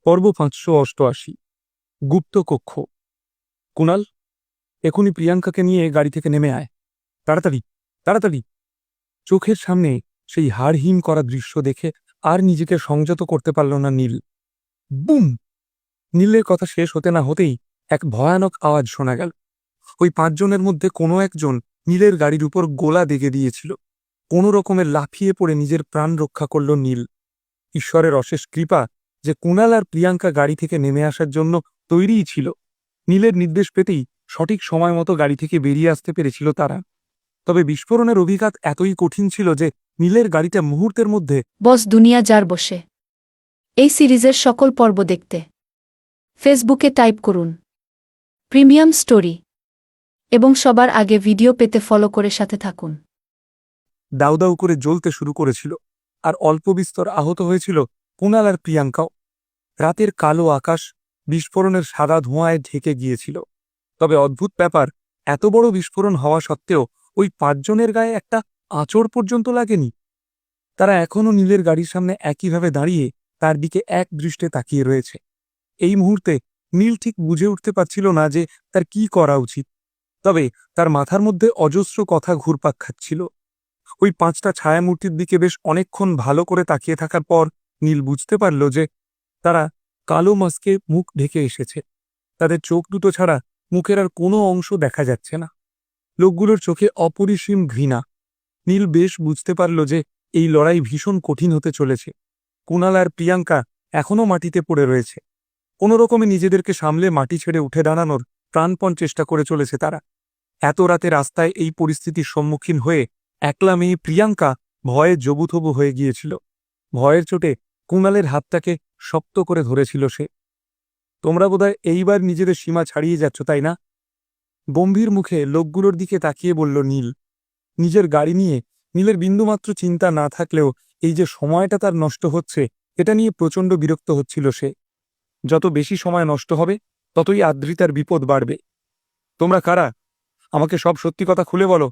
পর্ব 588। গুপ্ত কক্ষ। কুণাল, এখনই প্রিয়াঙ্কাকে নিয়ে গাড়ি থেকে নেমে আয়, তাড়াতাড়ি তাড়াতাড়ি। চোখের সামনে সেই হাড়হিম করা দৃশ্য দেখে আর নিজেকে সংযত করতে পারল না নীল। বুম! নীলের কথা শেষ হতে না হতেই এক ভয়ানক আওয়াজ শোনা গেল। ওই 5 জনের মধ্যে কোনো একজন নীলের গাড়ির উপর গোলা দেগে দিয়েছিল। কোনো রকমের লাফিয়ে পড়ে নিজের প্রাণ রক্ষা করল নীল। ঈশ্বরের অশেষ কৃপা যে কুণাল আর প্রিয়াঙ্কা গাড়ি থেকে নেমে আসার জন্য তৈরিই ছিল। নীলের নির্দেশ পেতেই সঠিক সময় মতো গাড়ি থেকে বেরিয়ে আসতে পেরেছিল তারা। তবে বিস্ফোরণের অভিঘাত এতই কঠিন ছিল যে নীলের গাড়িটা মুহূর্তের মধ্যে বস দুনিয়া যার বসে। এই সিরিজের সকল পর্ব দেখতে ফেসবুকে টাইপ করুন প্রিমিয়াম স্টোরি এবং সবার আগে ভিডিও পেতে ফলো করে সাথে থাকুন। দাউ দাউ করে জ্বলতে শুরু করেছিল, আর অল্প বিস্তর আহত হয়েছিল কুণাল আর প্রিয়াঙ্কাও। রাতের কালো আকাশ বিস্ফোরণের সাদা ধোঁয়ায় ঢেকে গিয়েছিল। তবে অদ্ভুত ব্যাপার, এত বড় বিস্ফোরণ হওয়া সত্ত্বেও ওই 5 জনের গায়ে একটা আঁচড় পর্যন্ত লাগেনি। তারা এখনও নীলের গাড়ির সামনে একইভাবে দাঁড়িয়ে তার দিকে এক দৃষ্টে তাকিয়ে রয়েছে। এই মুহূর্তে নীল ঠিক বুঝে উঠতে পারছিল না যে তার কি করা উচিত। তবে তার মাথার মধ্যে অজস্র কথা ঘুরপাক খাচ্ছিল। ওই 5টা ছায়ামূর্তির দিকে বেশ অনেকক্ষণ ভালো করে তাকিয়ে থাকার পর নীল বুঝতে পারল যে তারা কালো মাস্কে মুখ ঢেকে এসেছে। তাদের চোখ দুটো ছাড়া মুখের আর কোনো অংশ দেখা যাচ্ছে না। লোকগুলোর চোখে অপরিসীম ঘৃণা। নীল বেশ বুঝতে পারল যে এই লড়াই ভীষণ কঠিন হতে চলেছে। কুণাল আর প্রিয়াঙ্কা এখনও মাটিতে পড়ে রয়েছে। কোনোরকমে নিজেদেরকে সামলে মাটি ছেড়ে উঠে দাঁড়ানোর প্রাণপণ চেষ্টা করে চলেছে তারা। এত রাতে রাস্তায় এই পরিস্থিতির সম্মুখীন হয়ে একলা মেয়ে প্রিয়াঙ্কা ভয়ে জবুথবু হয়ে গিয়েছিল। ভয়ের চোটে কুণালের হাতটাকে শক্ত করে ধরেছিল সে। তোমরা বোধহয় এইবার নিজেদের সীমা ছাড়িয়ে যাচ্ছ, তাই না? গম্ভীর মুখে লোকগুলোর দিকে তাকিয়ে বলল নীল। নিজের গাড়ি নিয়ে নীলের বিন্দুমাত্র চিন্তা না থাকলেও এই যে সময়টা তার নষ্ট হচ্ছে, এটা নিয়ে প্রচণ্ড বিরক্ত হচ্ছিল সে। যত বেশি সময় নষ্ট হবে ততই আদ্রিতার বিপদ বাড়বে। তোমরা কারা? আমাকে সব সত্যি কথা খুলে বলো।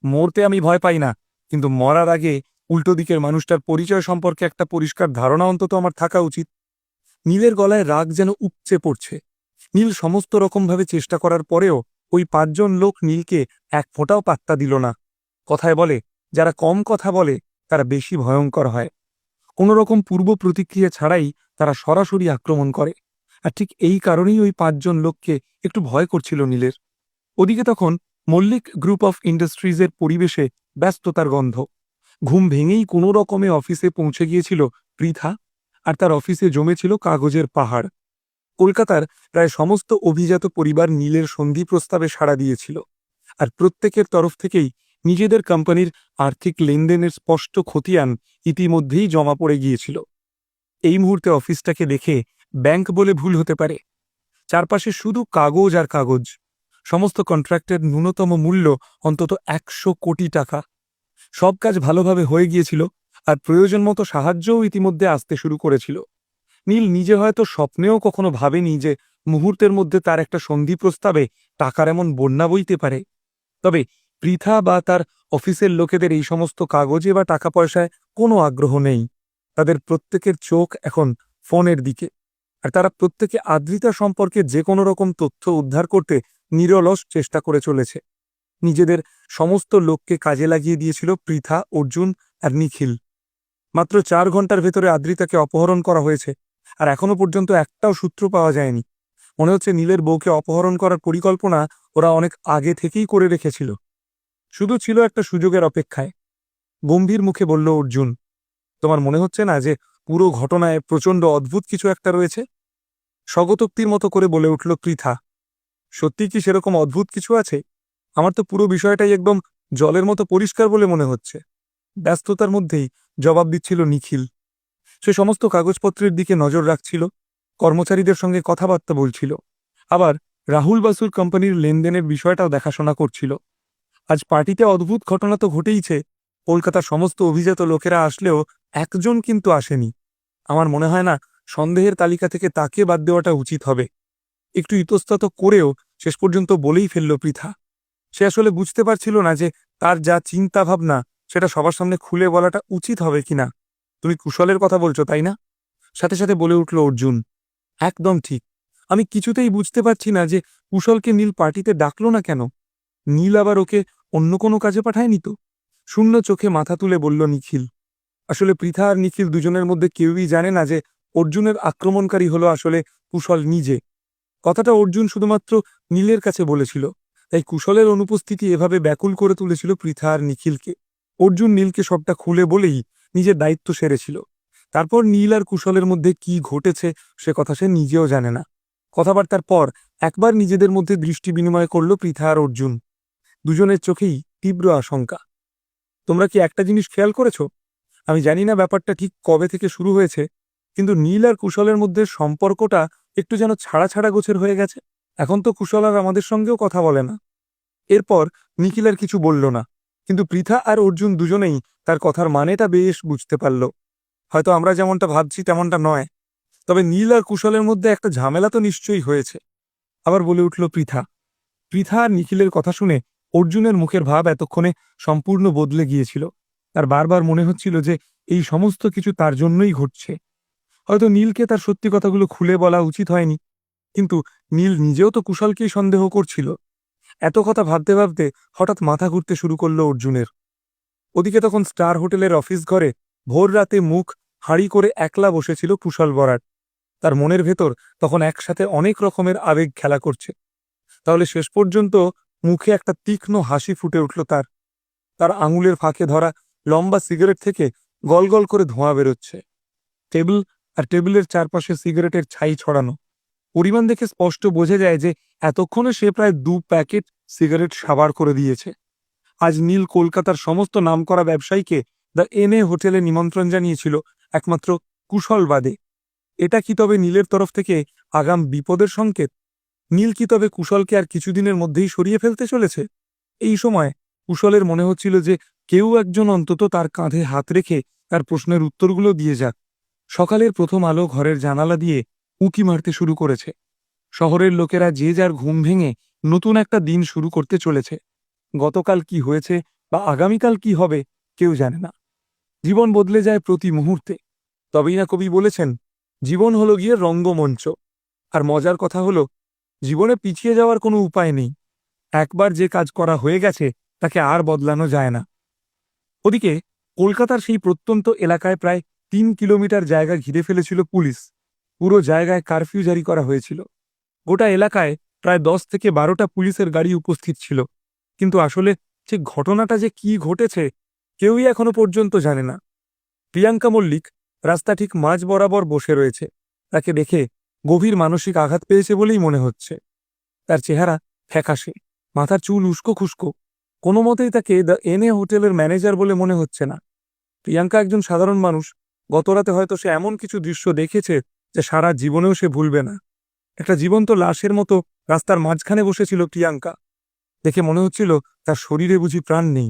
মরতে আমি ভয় পাই না, কিন্তু মরার আগে উল্টো দিকের মানুষটার পরিচয় সম্পর্কে একটা পরিষ্কার ধারণা অন্তত আমার থাকা উচিত। নীলের গলায় রাগ যেন উপচে পড়ছে। নীল সমস্ত রকমভাবে চেষ্টা করার পরেও ওই 5 জন লোক নীলকে এক ফোঁটাও পাত্তা দিল না। কথায় বলে, যারা কম কথা বলে তারা বেশি ভয়ঙ্কর হয়। কোনো রকম পূর্ব প্রতিক্রিয়া ছাড়াই তারা সরাসরি আক্রমণ করে। আর ঠিক এই কারণেই ওই 5 জন লোককে একটু ভয় করছিল নীলের। ওদিকে তখন মল্লিক গ্রুপ অফ ইন্ডাস্ট্রিজের পরিবেশে ব্যস্ততার গন্ধ। ঘুম ভেঙেই কোনো রকমে অফিসে পৌঁছে গিয়েছিল পৃথা, আর তার অফিসে জমেছিল কাগজের পাহাড়। কলকাতার প্রায় সমস্ত অভিজাত পরিবার নীলের সন্ধি প্রস্তাবে সাড়া দিয়েছিল, আর প্রত্যেকের তরফ থেকেই নিজেদের কোম্পানির আর্থিক লেনদেনের স্পষ্ট খতিয়ান ইতিমধ্যেই জমা পড়ে গিয়েছিল। এই মুহূর্তে অফিসটাকে দেখে ব্যাংক বলে ভুল হতে পারে। চারপাশে শুধু কাগজ আর কাগজ। সমস্ত কন্ট্রাক্টের ন্যূনতম মূল্য অন্তত 100 কোটি টাকা। সব কাজ ভালোভাবে হয়ে গিয়েছিল, আর প্রয়োজন মতো সাহায্যও ইতিমধ্যে আসতে শুরু করেছিল। নীল নিজে হয়তো স্বপ্নেও কখনো ভাবেনি যে মুহূর্তের মধ্যে তার একটা সন্ধি প্রস্তাবে টাকার এমন বন্যা বইতে পারে। তবে পৃথা বা তার অফিসের লোকেদের এই সমস্ত কাগজে বা টাকা পয়সায় কোনো আগ্রহ নেই। তাদের প্রত্যেকের চোখ এখন ফোনের দিকে, আর তারা প্রত্যেকে আদ্রিতা সম্পর্কে যে কোনো রকম তথ্য উদ্ধার করতে নিরলস চেষ্টা করে চলেছে। নিজেদের সমস্ত লোককে কাজে লাগিয়ে দিয়েছিল পৃথা, অর্জুন আর নিখিল। মাত্র 4 ঘন্টার ভেতরে আদ্রিতাকে অপহরণ করা হয়েছে, আর এখনো পর্যন্ত একটাও সূত্র পাওয়া যায়নি। মনে হচ্ছে নীলের বউকে অপহরণ করার পরিকল্পনা ওরা অনেক আগে থেকেই করে রেখেছিল, শুধু ছিল একটা সুযোগের অপেক্ষায়। গম্ভীর মুখে বলল অর্জুন। তোমার মনে হচ্ছে না যে পুরো ঘটনায় প্রচণ্ড অদ্ভুত কিছু একটা রয়েছে? স্বগতোক্তির মতো করে বলে উঠল পৃথা। সত্যি কি সেরকম অদ্ভুত কিছু আছে? আমার তো পুরো বিষয়টাই একদম জলের মতো পরিষ্কার বলে মনে হচ্ছে। ব্যস্ততার মধ্যেই জবাব দিচ্ছিল নিখিল। সে সমস্ত কাগজপত্রের দিকে নজর রাখছিল, কর্মচারীদের সঙ্গে কথাবার্তা বলছিল, আবার রাহুল বাসুর কোম্পানির লেনদেনের বিষয়টাও দেখাশোনা করছিল। আজ পার্টিতে অদ্ভুত ঘটনা তো ঘটেইছে। কলকাতার সমস্ত অভিজাত লোকেরা আসলেও একজন কিন্তু আসেনি। আমার মনে হয় না সন্দেহের তালিকা থেকে তাকে বাদ দেওয়াটা উচিত হবে। একটু ইতস্তত করেও শেষ পর্যন্ত বলেই ফেলল পৃথা। সে আসলে বুঝতে পারছিল না যে তার যা চিন্তা ভাবনা সেটা সবার সামনে খুলে বলাটা উচিত হবে কিনা। তুমি কুশলের কথা বলছো, তাই না? সাথে সাথে বলে উঠল অর্জুন। একদম ঠিক। আমি কিছুতেই বুঝতে পারছি না যে কুশলকে নীল পার্টিতে ডাকলো না কেন। নীল আবার ওকে অন্য কোনো কাজে পাঠায়নি তো? শূন্য চোখে মাথা তুলে বলল নিখিল। আসলে পৃথা আর নিখিল দুজনের মধ্যে কেউই জানে না যে অর্জুনের আক্রমণকারী হলো আসলে কুশল নিজে। কথাটা অর্জুন শুধুমাত্র নীলের কাছে বলেছিল, তাই কুশলের অনুপস্থিতি এভাবে ব্যাকুল করে তুলেছিল পৃথা আর নিখিলকে। অর্জুন নীলকে সবটা খুলে বলেই নিজের দায়িত্ব সেরেছিল। তারপর নীল আর কুশলের মধ্যে কি ঘটেছে সে কথা সে নিজেও জানে না। কথাবার্তার পর একবার নিজেদের মধ্যে দৃষ্টি বিনিময় করল পৃথা আর অর্জুন। দুজনের চোখেই তীব্র আশঙ্কা। তোমরা কি একটা জিনিস খেয়াল করেছ? আমি জানি না ব্যাপারটা ঠিক কবে থেকে শুরু হয়েছে, কিন্তু নীল আর কুশলের মধ্যে সম্পর্কটা একটু যেন ছাড়া ছাড়া গোছের হয়ে গেছে। এখন তো কুশল আর আমাদের সঙ্গেও কথা বলে না। এরপর নিখিল আর কিছু বলল না, কিন্তু পৃথা আর অর্জুন দুজনেই তার কথার মানেটা বেশ বুঝতে পারল। হয়তো আমরা যেমনটা ভাবছি তেমনটা নয়, তবে নীল আর কুশলের মধ্যে একটা ঝামেলা তো নিশ্চয়ই হয়েছে। আবার বলে উঠল পৃথা। পৃথা আর নিখিলের কথা শুনে অর্জুনের মুখের ভাব এতক্ষণে সম্পূর্ণ বদলে গিয়েছিল। তার বারবার মনে হচ্ছিল যে এই সমস্ত কিছু তার জন্যই ঘটছে। হয়তো নীলকে তার সত্যি কথাগুলো খুলে বলা উচিত হয়নি, কিন্তু নীল নিজেও তো কুশলকেই সন্দেহ করছিল। এত কথা ভাবতে ভাবতে হঠাৎ মাথা ঘুরতে শুরু করলো অর্জুনের। ওদিকে তখন স্টার হোটেলের অফিস ঘরে ভোর রাতে মুখ হাঁড়ি করে একলা বসেছিল কুশল বরাট। তার মনের ভেতর তখন একসাথে অনেক রকমের আবেগ খেলা করছে। তাহলে শেষ পর্যন্ত মুখে একটা তীক্ষ্ণ হাসি ফুটে উঠল তার। তার আঙুলের ফাঁকে ধরা লম্বা সিগারেট থেকে গলগল করে ধোঁয়া বেরোচ্ছে। টেবিল আর টেবিলের চারপাশে সিগারেটের ছাই ছড়ানো। পরিমাণ দেখে স্পষ্ট বোঝা যায় যে এতক্ষণে সে প্রায় 2 প্যাকেট সিগারেট সাবার করে দিয়েছে। আজ নীল কলকাতার সমস্ত নামকরা ব্যবসায়ীকে দ্য এনএ হোটেলে নিমন্ত্রণ জানিয়েছিল একমাত্র কুশল বাদে। এটা কি তবে নীলের তরফ থেকে আগাম বিপদের সংকেত? নীল কি তবে কুশলকে আর কিছুদিনের মধ্যেই সরিয়ে ফেলতে চলেছে? এই সময় কুশলের মনে হচ্ছিল যে কেউ একজন অন্তত তার কাঁধে হাত রেখে তার প্রশ্নের উত্তরগুলো দিয়ে যাক। সকালের প্রথম আলো ঘরের জানালা দিয়ে উঁকি মারতে শুরু করেছে। শহরের লোকেরা যে যার ঘুম ভেঙে নতুন একটা দিন শুরু করতে চলেছে। গতকাল কি হয়েছে বা আগামীকাল কি হবে কেউ জানে না। জীবন বদলে যায় প্রতি মুহূর্তে। তবেই না কবি বলেছেন, জীবন হলো গিয়ে রঙ্গমঞ্চ। আর মজার কথা হলো, জীবনে পিছিয়ে যাওয়ার কোনো উপায় নেই। একবার যে কাজ করা হয়ে গেছে তাকে আর বদলানো যায় না। ওদিকে কলকাতার সেই প্রত্যন্ত এলাকায় প্রায় 3 কিলোমিটার জায়গা ঘিরে ফেলেছিল পুলিশ। পুরো জায়গায় কারফিউ জারি করা হয়েছিল। গোটা এলাকায় প্রায় 10 থেকে 12টা পুলিশের গাড়ি উপস্থিত ছিল, কিন্তু আসলে ঠিক ঘটনাটা যে কি ঘটেছে কেউই এখনো পর্যন্ত জানে না। প্রিয়াঙ্কা মল্লিক রাস্তা ঠিক মাঝ বরাবর বসে রয়েছে। তাকে দেখে গভীর মানসিক আঘাত পেয়েছে বলেই মনে হচ্ছে। তার চেহারা ফ্যাকাশে, মাথার চুল উস্কো খুস্কো। কোনো মতেই তাকে দ্য এনএ হোটেলের ম্যানেজার বলে মনে হচ্ছে না। প্রিয়াঙ্কা একজন সাধারণ মানুষ। গতরাতে হয়তো সে এমন কিছু দৃশ্য দেখেছে যে সারা জীবনেও সে ভুলবে না। একটা জীবন্ত লাশের মতো রাস্তার মাঝখানে বসেছিল প্রিয়াঙ্কা। দেখে মনে হচ্ছিল তার শরীরে বুঝি প্রাণ নেই।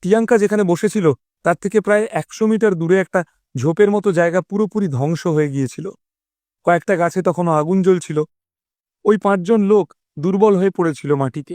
প্রিয়াঙ্কা যেখানে বসেছিল তার থেকে প্রায় 100 মিটার দূরে একটা ঝোপের মতো জায়গা পুরোপুরি ধ্বংস হয়ে গিয়েছিল। কয়েকটা গাছে তখনও আগুন জ্বলছিল। ওই 5 জন লোক দুর্বল হয়ে পড়েছিল মাটিতে।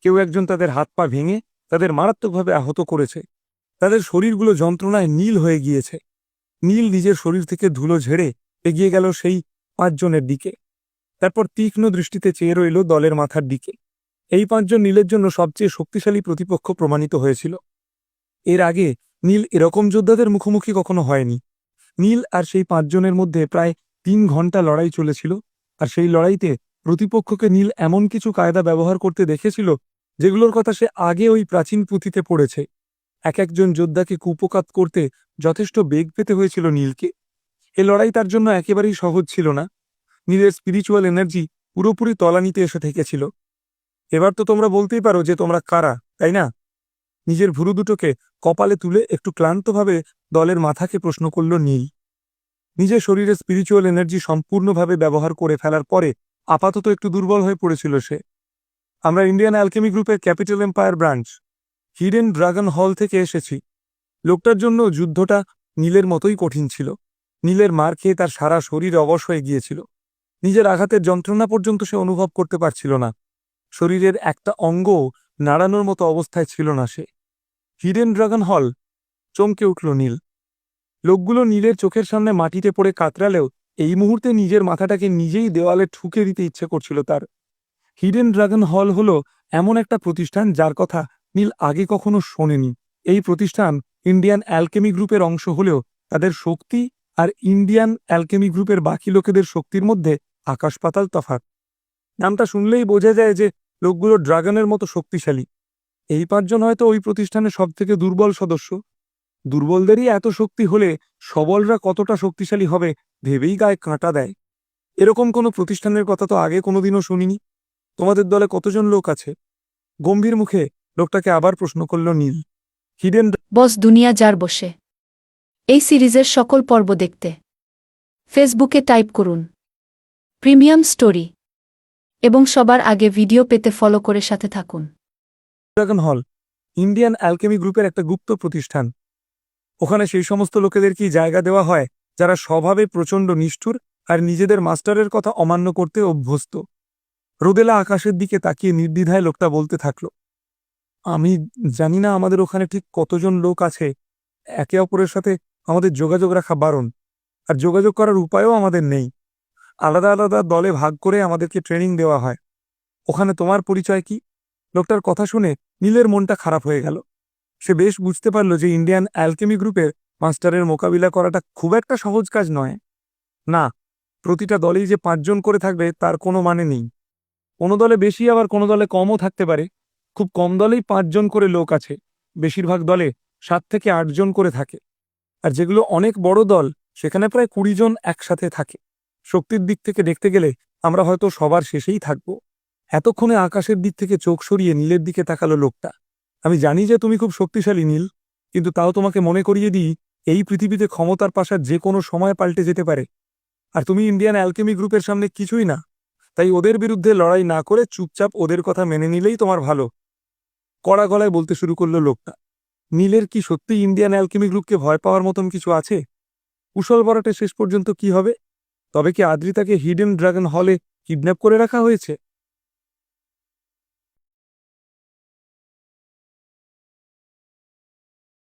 কেউ একজন তাদের হাত পা ভেঙে তাদের মারাত্মকভাবে আহত করেছে। তাদের শরীরগুলো যন্ত্রণায় নীল হয়ে গিয়েছে। নীল নিজের শরীর থেকে ধুলো ঝেড়ে এগিয়ে গেল সেই 5 জনের দিকে। তারপর তীক্ষ্ণ দৃষ্টিতে চেয়ে রইল দলের মাথার দিকে। এই 5 জন নীলের জন্য সবচেয়ে শক্তিশালী প্রতিপক্ষ প্রমাণিত হয়েছিল। এর আগে নীল এরকম যোদ্ধাদের মুখোমুখি কখনো হয়নি। নীল আর সেই 5 জনের মধ্যে প্রায় 3 ঘন্টা লড়াই চলেছিল, আর সেই লড়াইতে প্রতিপক্ষকে নীল এমন কিছু কায়দা ব্যবহার করতে দেখেছিল যেগুলোর কথা সে আগে ওই প্রাচীন পুঁথিতে পড়েছে। এক একজন যোদ্ধাকে কুপকাত করতে যথেষ্ট বেগ পেতে হয়েছিল নীলকে। এ লড়াই তার জন্য একেবারেই সহজ ছিল না। নীলের স্পিরিচুয়াল এনার্জি পুরোপুরি তলানিতে এসে ঠেকেছিল। এবার তো তোমরা বলতেই পারো যে তোমরা কারা, তাই না? নিজের ভুরু দুটোকে কপালে তুলে একটু ক্লান্তভাবে দলের মাথাকে প্রশ্ন করল নীল। নিজের শরীরে স্পিরিচুয়াল এনার্জি সম্পূর্ণভাবে ব্যবহার করে ফেলার পরে আপাতত একটু দুর্বল হয়ে পড়েছিল সে। আমরা ইন্ডিয়ান অ্যালকেমি গ্রুপের capital empire branch hidden dragon হল থেকে এসেছি। লোকটার জন্য যুদ্ধটা নীলের মতোই কঠিন ছিল। নীলের মার খেয়ে তার সারা শরীর অবশ হয়ে গিয়েছিল। নিজের আঘাতের যন্ত্রণা পর্যন্ত সে অনুভব করতে পারছিল না। শরীরের একটা অঙ্গ নাড়ানোর মতো অবস্থায় ছিল না সে। হিডেন ড্রাগন হল? চমকে উঠল নীল। লোকগুলো নীলের চোখের সামনে মাটিতে পড়ে কাতরালেও এই মুহূর্তে নিজের মাথাটাকে নিজেই দেওয়ালে ঠুকে দিতে ইচ্ছে করছিল তার। হিডেন ড্রাগন হল হলো এমন একটা প্রতিষ্ঠান যার কথা নীল আগে কখনো শোনেনি। এই প্রতিষ্ঠান ইন্ডিয়ান অ্যালকেমি গ্রুপের অংশ হলেও তাদের শক্তি আর ইন্ডিয়ান অ্যালকেমি গ্রুপের বাকি লোকেদের শক্তির মধ্যে আকাশ পাতাল তফাৎ। নামটা শুনলেই বোঝা যায় যে লোকগুলো ড্রাগনের মতো শক্তিশালী। এই পাঁচজন হয়তো ওই প্রতিষ্ঠানের সবথেকে দুর্বল সদস্য। দুর্বলদেরই এত শক্তি হলে সবলরা কতটা শক্তিশালী হবে ভেবেই গায়ে কাঁটা দেয়। এরকম কোনো প্রতিষ্ঠানের কথা তো আগে কোনোদিনও শুনিনি। তোমাদের দলে কতজন লোক আছে? গম্ভীর মুখে লোকটাকে আবার প্রশ্ন করল নীল। হিডেন বস দুনিয়া যার বসে। এই সিরিজের সকল পর্ব দেখতে ফেসবুকে টাইপ করুন প্রিমিয়াম স্টোরি এবং সবার আগে ভিডিও পেতে ফলো করে সাথে থাকুন। ড্রাগন হল ইন্ডিয়ান অ্যালকেমি গ্রুপের একটা গুপ্ত প্রতিষ্ঠান। ওখানে সেই সমস্ত লোকেদেরকেই জায়গা দেওয়া হয় যারা স্বভাবে প্রচণ্ড নিষ্ঠুর আর নিজেদের মাস্টারের কথা অমান্য করতে অভ্যস্ত। রোদেলা আকাশের দিকে তাকিয়ে নির্দ্বিধায় লোকটা বলতে থাকল, আমি জানি না আমাদের ওখানে ঠিক কতজন লোক আছে। একে অপরের সাথে আমাদের যোগাযোগ রাখা বারণ, আর যোগাযোগ করার উপায়ও আমাদের নেই। আলাদা আলাদা দলে ভাগ করে আমাদেরকে ট্রেনিং দেওয়া হয়। ওখানে তোমার পরিচয় কি? লোকটার কথা শুনে নীলের মনটা খারাপ হয়ে গেল। সে বেশ বুঝতে পারল যে ইন্ডিয়ান অ্যালকেমি গ্রুপের মাস্টারের মোকাবিলা করাটা খুব একটা সহজ কাজ নয়। না, প্রতিটা দলেই যে 5 জন করে থাকবে তার কোনো মানে নেই। কোনো দলে বেশি আবার কোনো দলে কমও থাকতে পারে। খুব কম দলেই 5 জন করে লোক আছে, বেশিরভাগ দলে 7 থেকে 8 জন করে থাকে। আর যেগুলো অনেক বড় দল সেখানে প্রায় 20 জন একসাথে থাকে। শক্তির দিক থেকে দেখতে গেলে আমরা হয়তো সবার শেষেই থাকব। এতক্ষণে আকাশের দিক থেকে চোখ সরিয়ে নীলের দিকে তাকালো লোকটা। আমি জানি যে তুমি খুব শক্তিশালী নীল, কিন্তু তাও তোমাকে মনে করিয়ে দিই, এই পৃথিবীতে ক্ষমতার পাশা যে কোনো সময় পাল্টে যেতে পারে। আর তুমি ইন্ডিয়ান অ্যালকেমি গ্রুপের সামনে কিছুই না। তাই ওদের বিরুদ্ধে লড়াই না করে চুপচাপ ওদের কথা মেনে নিলেই তোমার ভালো। কড়া গলায় বলতে শুরু করলো লোকটা। নীলের কি সত্যি ইন্ডিয়ান অ্যালকেমি গ্রুপকে ভয় পাওয়ার মতন কিছু আছে? কুশল বরাটে শেষ পর্যন্ত কি হবে? তবে কি আদ্রিতাকে হিডেন ড্রাগন হলে কিডন্যাপ করে রাখা হয়েছে?